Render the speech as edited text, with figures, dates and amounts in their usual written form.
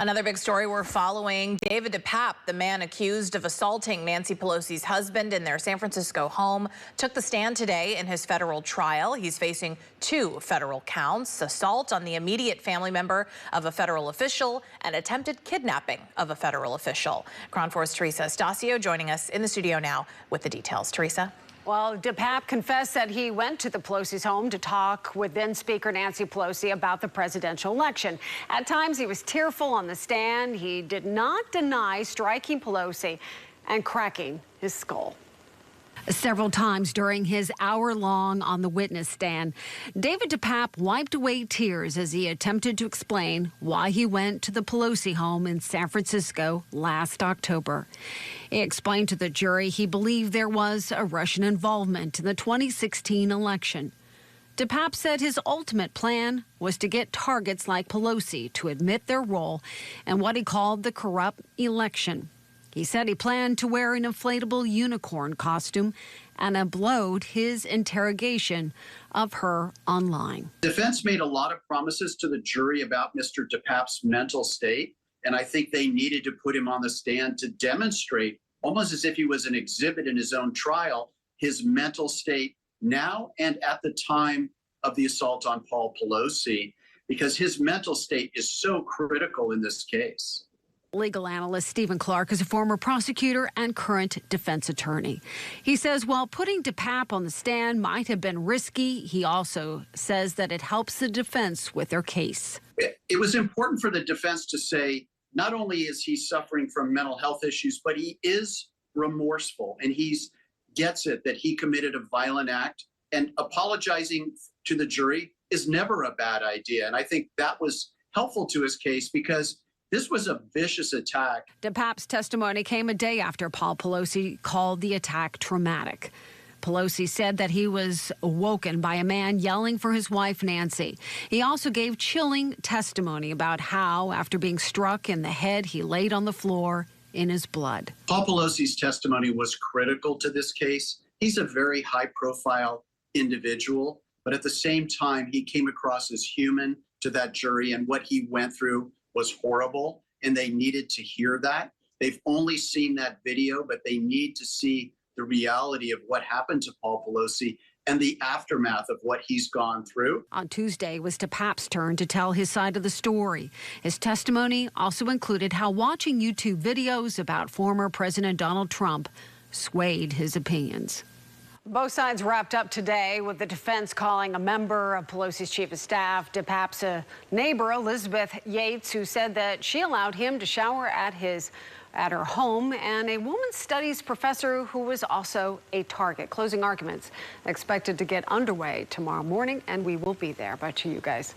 Another big story we're following, David DePape, the man accused of assaulting Nancy Pelosi's husband in their San Francisco home, took the stand today in his federal trial. He's facing 2 federal counts: assault on the immediate family member of a federal official and attempted kidnapping of a federal official. Crown 4's Teresa Estacio joining us in the studio now with the details. Teresa? Well, DePape confessed that he went to the Pelosi's home to talk with then Speaker Nancy Pelosi about the presidential election. At times, he was tearful on the stand. He did not deny striking Pelosi and cracking his skull. Several times during his hour-long on the witness stand, David DePape wiped away tears as he attempted to explain why he went to the Pelosi home in San Francisco last October. He explained to the jury he believed there was a Russian involvement in the 2016 election. DePape said his ultimate plan was to get targets like Pelosi to admit their role in what he called the corrupt election. He said he planned to wear an inflatable unicorn costume and upload his interrogation of her online. Defense made a lot of promises to the jury about Mr. DePape's mental state, and I think they needed to put him on the stand to demonstrate, almost as if he was an exhibit in his own trial, his mental state now and at the time of the assault on Paul Pelosi, because his mental state is so critical in this case. Legal analyst Stephen Clark is a former prosecutor and current defense attorney. He says while putting DePape on the stand might have been risky, he also says that it helps the defense with their case. It was important for the defense to say not only is he suffering from mental health issues, but he is remorseful and he gets it that he committed a violent act, and apologizing to the jury is never a bad idea. And I think that was helpful to his case because this was a vicious attack. DePape's testimony came a day after Paul Pelosi called the attack traumatic. Pelosi said that he was awoken by a man yelling for his wife, Nancy. He also gave chilling testimony about how, after being struck in the head, he laid on the floor in his blood. Paul Pelosi's testimony was critical to this case. He's a very high-profile individual, but at the same time, he came across as human to that jury, and what he went through was horrible, and they needed to hear that. They've only seen that video, but they need to see the reality of what happened to Paul Pelosi and the aftermath of what he's gone through. On Tuesday was DePape's turn to tell his side of the story. His testimony also included how watching YouTube videos about former President Donald Trump swayed his opinions. Both sides wrapped up today with the defense calling a member of Pelosi's chief of staff, DePape's neighbor, Elizabeth Yates, who said that she allowed him to shower at her home, and a women's studies professor who was also a target. Closing arguments expected to get underway tomorrow morning, and we will be there. Back to you guys.